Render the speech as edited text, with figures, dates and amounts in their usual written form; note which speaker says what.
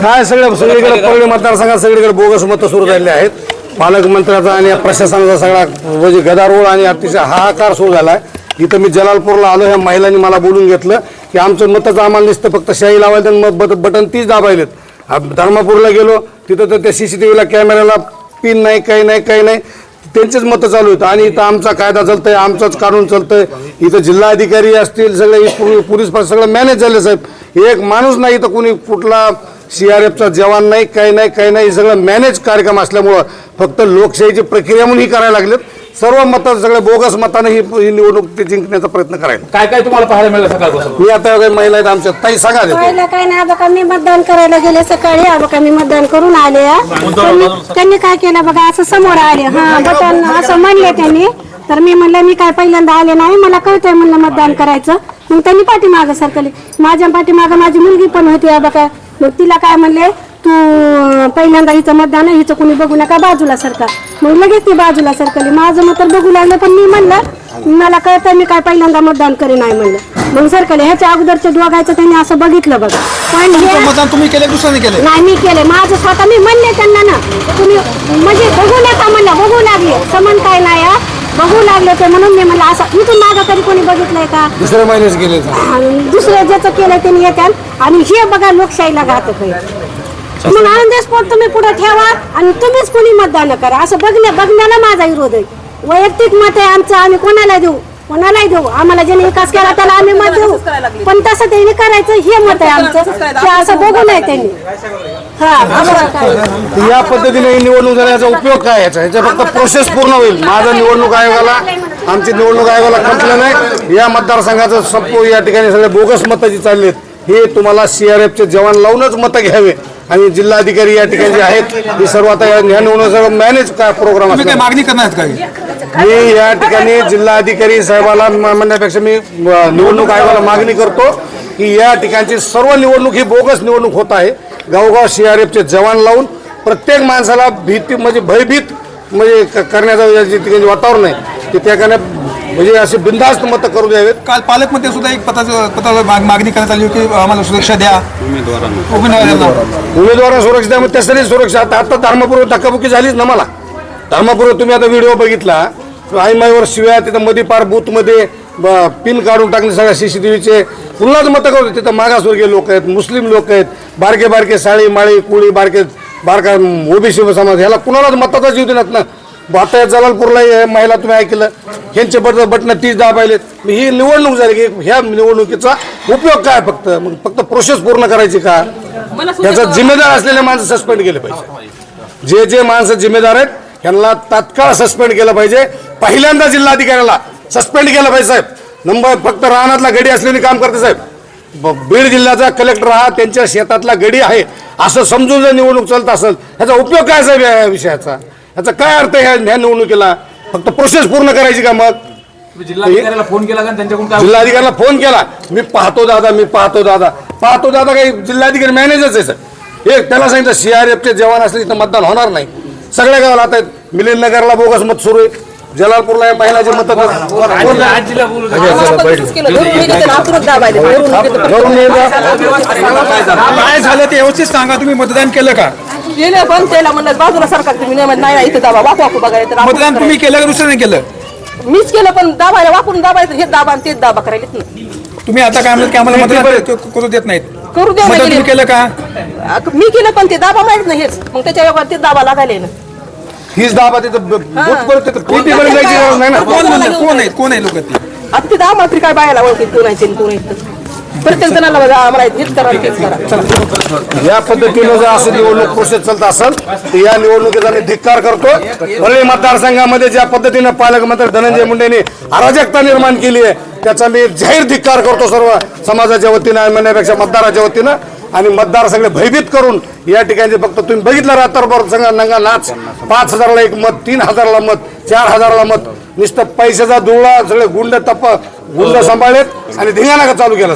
Speaker 1: काय सगळीकडे परळी मतदारसंघात सगळीकडे बोगस मतं सुरू झालेली आहेत. पालकमंत्र्याचा आणि प्रशासनाचा सगळा म्हणजे गदारोळ आणि अतिशय हाहाकार सुरू झाला आहे. इथं मी जलालपूरला आलो, ह्या महिलांनी मला बोलून घेतलं की आमचं मतच आम्हाला दिसतं फक्त शाही लावायला मत बटन तीच दाबायलेत. धर्मापूरला गेलो तिथं तर त्या CCTVला कॅमेऱ्याला पिन नाही, काही नाही, त्यांचेच मतं चालू आहेत. आणि इथं आमचा कायदा चालतंय, आमचंच कानून चालतंय. इथं जिल्हाधिकारी असतील सगळे पोलीस सगळं मॅनेज झाले साहेब. एक माणूस नाही इथं कोणी कुठला CRFचा जवान नाही, काही नाही. सगळं मॅनेज कार्यक्रम असल्यामुळं फक्त लोकशाहीची प्रक्रिया म्हणून ही करायला लागलेत. सर्व मतं सगळे बोगस मताने ही निवडणूक जिंकण्याचा प्रयत्न करायला.
Speaker 2: काय तुम्हाला पाहायला मिळालं सकाळपासून?
Speaker 1: मी आता काही महिला आहेत आमच्या, ताई सांगा.
Speaker 3: काय नाही बघा, मी मतदान करायला गेले सकाळी. बघा मी मतदान करून आले. त्यांनी काय केलं बघा, असं समोर आले, हा बटन असं म्हणले त्यांनी. तर मी म्हणलं मी काय पहिल्यांदा आले नाही, मला कळतंय म्हणलं मतदान करायचं. मग त्यांनी पाठीमागं सरकले. माझ्या पाठीमागं माझी मुलगी पण होती बघा. मग तिला काय म्हणले, तू पहिल्यांदा हिचं मतदान आहे, हिचं कुणी बघू नका, बाजूला सरका. मग लगेच ती बाजूला सरकली. माझं मत बघू लागलं, पण मी म्हणलं मला कळतंय मी काय पहिल्यांदा मतदान करी नाही म्हणलं. मग सरकले. ह्याच्या अगोदरच्या दोघायचं त्यांनी असं बघितलं बघा. पण
Speaker 2: मतदान तुम्ही केलं, दुसऱ्याने केलं?
Speaker 3: नाही, मी केले माझं स्वतः. मी म्हणले त्यांना ना, तुम्ही म्हणजे बघू नका म्हणलं. बघू लागले, समन काय नाही बघू लागले ते, म्हणून मी म्हणलं असं इथून मागं कधी कोणी बघितलंय का?
Speaker 1: दुसऱ्या महिन्याच गेले,
Speaker 3: दुसऱ्या ज्याचं केलं त्यांनी येतात. आणि हे बघा लोकशाहीला घातक आहे. मग आनंदस्फोट तुम्ही पुढे ठेवा आणि तुम्हीच कोणी मतदान करा, असं बघण्याला माझा विरोध आहे. वैयक्तिक मत आहे आमचं, आम्ही कोणालाही देऊ. आम्हाला ज्याने विकास केला त्याला आम्ही मत देऊ. पण तसं त्यांनी करायचं हे मत आहे आमचं, ते असं बघू नये त्यांनी.
Speaker 1: या पद्धतीने ही निवडणूक झाल्याचा उपयोग काय? ह्याचा फक्त प्रोसेस पूर्ण होईल. माझं निवडणूक आयोगाला, आमची निवडणूक आयोगाला कंप्लेंट आहे. या मतदारसंघाचं संपूर्ण या ठिकाणी सगळे बोगस मतं जी चालली आहेत, हे तुम्हाला CRFचे जवान लावूनच मतं घ्यावे. आणि जिल्हाधिकारी या ठिकाणी जे आहेत हे सर्व आता या निवडणूक सगळं मॅनेज काय प्रोग्राम
Speaker 2: काय मागणी करणार काय?
Speaker 1: मी या ठिकाणी जिल्हाधिकारी साहेबाला म्हणण्यापेक्षा मी निवडणूक आयोगाला मागणी करतो की या ठिकाणची सर्व निवडणूक ही बोगस निवडणूक होत आहे. गावोगाव CRFचे जवान लावून प्रत्येक माणसाला भीती म्हणजे भयभीत म्हणजे करण्याचं जे ठिकाणी वातावरण आहे ते त्या कारण म्हणजे असे बिनधास्त मतं करू द्यावेत.
Speaker 2: काल पालकमंत्री सुद्धा एक पत्रावर मागणी करण्यात आली की आम्हाला सुरक्षा द्या
Speaker 1: उमेदवारांना सुरक्षा द्या. मग त्यासाठी सुरक्षा आता धर्मपूर्व धक्काबुक्की झालीच ना. मला धर्मपूर्व तुम्ही आता व्हिडिओ बघितला, आईमाईवर शिव्या, तिथं मध्ये पार बूथमध्ये पिन काढून टाकणे सगळ्या CCTVचे. पुन्हाच मतं करू. तिथं मागासवर्गीय लोक आहेत, मुस्लिम लोक आहेत, बारके साळी माळी कुळी बारका OBC समाज, ह्याला कुणालाच मताचा जीव देणार ना. आता जलालपूरला महिला तुम्ही ऐकलं, ह्यांचे बटणं 30 दाबायलेत. ही निवडणूक झाली की ह्या निवडणुकीचा उपयोग काय? फक्त प्रोसेस पूर्ण करायची का? त्याचा जिम्मेदार असलेले माणसं सस्पेंड केले पाहिजे. जे माणसं जिम्मेदार आहेत त्यांना तात्काळ सस्पेंड केलं पाहिजे. पहिल्यांदा जिल्हाधिकाऱ्याला सस्पेंड केलं पाहिजे साहेब. फक्त रानातला गडी असलेली काम करते साहेब. बीड जिल्ह्याचा कलेक्टर हा त्यांच्या शेतातला गडी आहे असं समजून जर निवडणूक चालत असेल, ह्याचा उपयोग काय साहेब? या विषयाचा ह्याचा काय अर्थ आहे? ह्या निवडणुकीला फक्त प्रोसेस पूर्ण करायची का? मग
Speaker 2: जिल्हाधिकाऱ्याला फोन केला का? त्यांच्याकडून
Speaker 1: जिल्हाधिकाऱ्याला फोन केला, मी पाहतो दादा काही जिल्हाधिकारी मॅनेजरच आहे सर. एक त्याला सांगितलं CRFचे जवान असले इथं मतदान होणार नाही. सगळ्या गावाला आता मिलिंदनगरला बोगस मत सुरू आहे, जलालपूरला महिलाचे मत काय
Speaker 2: झालं ते व्यवस्थित सांगा. तुम्ही मतदान केलं का?
Speaker 4: केलं, पण त्याला म्हणलं बाजूला सरकार तुम्ही नाही इथं दाबा वाकू बघायला.
Speaker 2: मतदान तुम्ही केलं का दुसऱ्याने केलं?
Speaker 4: मीच केलं, पण दाबायला वापरून दाबायचं, हे दाबा आणि तेच दाबा करायला
Speaker 2: तुम्ही आता काय म्हणत की आम्हाला मतदान करू देत नाहीत?
Speaker 4: करू द्या.
Speaker 2: तुम्ही केलं का?
Speaker 4: मी केलं, पण ते दाबा माहित नाही हेच. मग त्याच्या व्यवहार ते दाबा लागायला ना.
Speaker 1: हीच दाबा तिथं नाही ना.
Speaker 2: कोण आहे लोक?
Speaker 4: आता ते दाबा तरी काय बायला ओळखीत कोण आहे कोण आहे प्रत्येक जणाला आम्हाला हेच करा तेच करा.
Speaker 1: या पद्धतीनं जर असं निवडणूक प्रोसेस चालत असेल तर या निवडणुकीचा मी धिक्कार करतो. परळी मतदारसंघामध्ये ज्या पद्धतीनं पालकमंत्री धनंजय मुंडेंनी अराजकता निर्माण केली आहे त्याचा मी जाहीर धिक्कार करतो सर्व समाजाच्या वतीनं, म्हणण्यापेक्षा मतदाराच्या वतीनं. आणि मतदार सगळे भयभीत करून या ठिकाणी फक्त तुम्ही बघितलं रात्रभर संघ नंगा नाच. 5000ला एक मत, 3000ला मत, 4000ला मत, नुसतं पैशाचा दुळा, सगळे गुंड सांभाळलेत आणि धिंगाणा चालू केला.